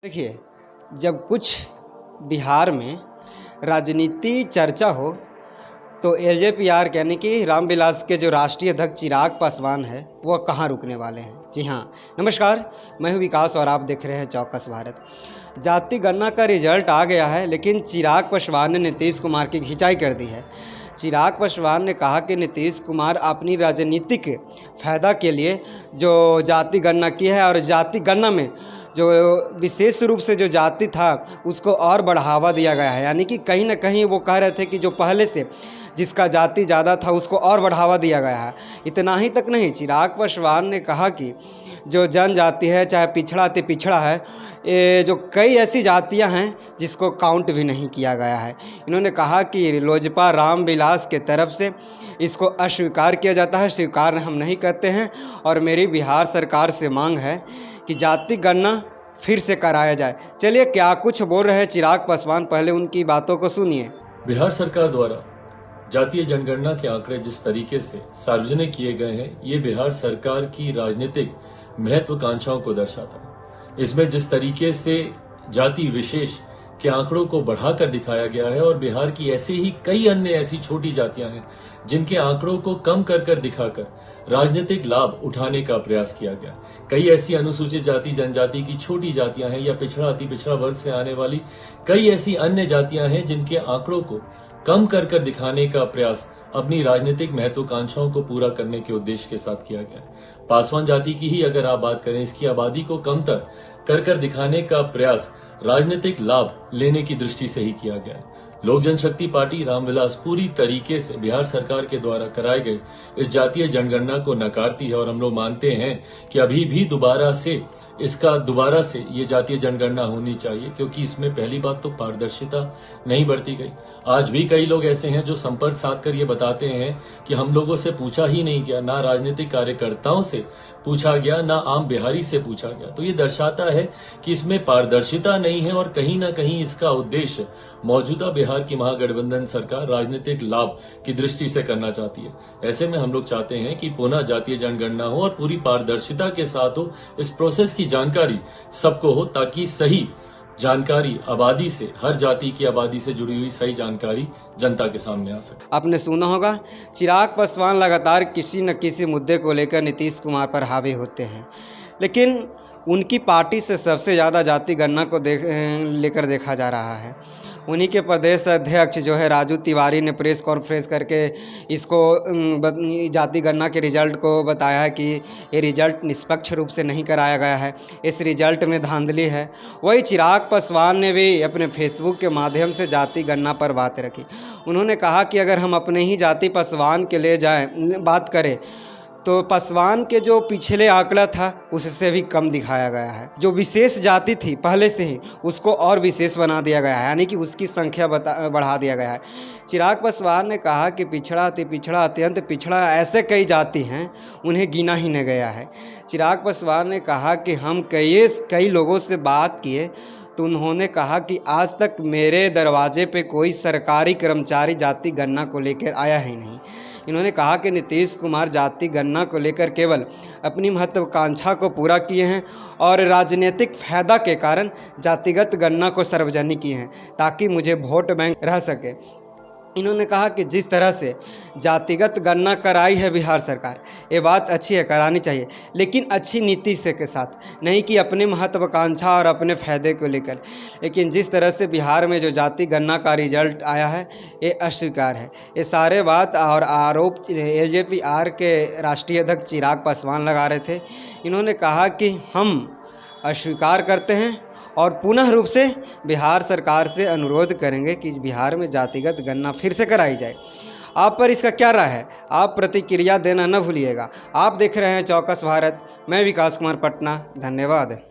देखिए, जब कुछ बिहार में राजनीति चर्चा हो तो एलजेपीआर यानी कि रामविलास के जो राष्ट्रीय अध्यक्ष चिराग पासवान है वह कहाँ रुकने वाले हैं। जी हाँ, नमस्कार, मैं हूँ विकास और आप देख रहे हैं चौकस भारत। जाति गणना का रिजल्ट आ गया है, लेकिन चिराग पासवान ने नीतीश कुमार की खिंचाई कर दी है। चिराग पासवान ने कहा कि नीतीश कुमार अपनी राजनीतिक फायदा के लिए जो जाति गणना की है और जाति गणना में जो विशेष रूप से जो जाति था उसको और बढ़ावा दिया गया है। यानी कि कहीं ना कहीं वो कह रहे थे कि जो पहले से जिसका जाति ज़्यादा था उसको और बढ़ावा दिया गया है। इतना ही तक नहीं, चिराग पासवान ने कहा कि जो जनजाति है, चाहे पिछड़ा अति पिछड़ा है, ये जो कई ऐसी जातियां हैं जिसको काउंट भी नहीं किया गया है। इन्होंने कहा कि लोजपा रामविलास के तरफ से इसको अस्वीकार किया जाता है, स्वीकार हम नहीं करते हैं। और मेरी बिहार सरकार से मांग है कि जाति गणना फिर से कराया जाए। चलिए क्या कुछ बोल रहे हैं चिराग पासवान, पहले उनकी बातों को सुनिए। बिहार सरकार द्वारा जातीय जनगणना के आंकड़े जिस तरीके से सार्वजनिक किए गए हैं, ये बिहार सरकार की राजनीतिक महत्वाकांक्षाओं को दर्शाता है। इसमें जिस तरीके से जाति विशेष के आंकड़ों को बढ़ाकर दिखाया गया है और बिहार की ऐसे ही कई अन्य ऐसी छोटी जातियां हैं जिनके आंकड़ों को कम कर दिखाकर राजनीतिक लाभ उठाने का प्रयास किया गया। कई ऐसी अनुसूचित जाति जनजाति की छोटी जातियां हैं या पिछड़ा अति पिछड़ा वर्ग से आने वाली कई ऐसी अन्य जातियां हैं जिनके आंकड़ों को कम कर दिखाने का प्रयास अपनी राजनीतिक महत्वाकांक्षाओं को पूरा करने के उद्देश्य के साथ किया गया। पासवान जाति की ही अगर आप बात करें, इसकी आबादी को कमतर कर दिखाने का प्रयास राजनीतिक लाभ लेने की दृष्टि से ही किया गया है। लोक जनशक्ति पार्टी रामविलास पूरी तरीके से बिहार सरकार के द्वारा कराए गए इस जातीय जनगणना को नकारती है और हम लोग मानते हैं कि अभी भी दोबारा से ये जातीय जनगणना होनी चाहिए, क्योंकि इसमें पहली बात तो पारदर्शिता नहीं बरती गई। आज भी कई लोग ऐसे हैं जो संपर्क साध कर ये बताते हैं कि हम लोगों से पूछा ही नहीं गया, ना राजनीतिक कार्यकर्ताओं से पूछा गया, ना आम बिहारी से पूछा गया। तो ये दर्शाता है कि इसमें पारदर्शिता नहीं है और कहीं ना कहीं इसका उद्देश्य मौजूदा बिहार की महागठबंधन सरकार राजनीतिक लाभ की दृष्टि से करना चाहती है। ऐसे में हम लोग चाहते हैं कि पुनः जातीय जनगणना हो और पूरी पारदर्शिता के साथ हो। इस प्रोसेस की जानकारी सबको हो, ताकि सही जानकारी आबादी से, हर जाति की आबादी से जुड़ी हुई सही जानकारी जनता के सामने आ सके। आपने सुना होगा, चिराग पासवान लगातार किसी न किसी मुद्दे को लेकर नीतीश कुमार पर हावी होते हैं, लेकिन उनकी पार्टी से सबसे ज़्यादा जाति गणना को लेकर देखा जा रहा है। उन्हीं के प्रदेश अध्यक्ष जो है राजू तिवारी ने प्रेस कॉन्फ्रेंस करके इसको जाति गणना के रिजल्ट को बताया है कि ये रिजल्ट निष्पक्ष रूप से नहीं कराया गया है, इस रिजल्ट में धांधली है। वही चिराग पासवान ने भी अपने फेसबुक के माध्यम से जाति गणना पर बात रखी। उन्होंने कहा कि अगर हम अपने ही जाति पासवान के ले बात करें तो पासवान के जो पिछले आंकड़ा था उससे भी कम दिखाया गया है। जो विशेष जाति थी पहले से ही उसको और विशेष बना दिया गया है, यानी कि उसकी संख्या बढ़ा दिया गया है। चिराग पासवान ने कहा कि पिछड़ा अति पिछड़ा अत्यंत पिछड़ा ऐसे कई जाति हैं उन्हें गिना ही नहीं गया है। चिराग पासवान ने कहा कि हम कई लोगों से बात किए तो उन्होंने कहा कि आज तक मेरे दरवाजे पे कोई सरकारी कर्मचारी जाति गणना को लेकर आया ही नहीं। इन्होंने कहा कि नीतीश कुमार जाति गणना को लेकर केवल अपनी महत्वाकांक्षा को पूरा किए हैं और राजनीतिक फायदा के कारण जातिगत गणना को सार्वजनिक किए हैं ताकि मुझे वोट बैंक रह सके। इन्होंने कहा कि जिस तरह से जातिगत गणना कराई है बिहार सरकार, ये बात अच्छी है, करानी चाहिए, लेकिन अच्छी नीति से के साथ, नहीं कि अपने महत्वाकांक्षा और अपने फायदे को लेकर। लेकिन जिस तरह से बिहार में जो जाति गणना का रिजल्ट आया है ये अस्वीकार है। ये सारे बात और आरोप एलजेपीआर के राष्ट्रीय अध्यक्ष चिराग पासवान लगा रहे थे। इन्होंने कहा कि हम अस्वीकार करते हैं और पुनः रूप से बिहार सरकार से अनुरोध करेंगे कि बिहार में जातिगत गणना फिर से कराई जाए। आप पर इसका क्या राय है? आप प्रतिक्रिया देना न भूलिएगा। आप देख रहे हैं चौकस भारत, मैं विकास कुमार पटना। धन्यवाद।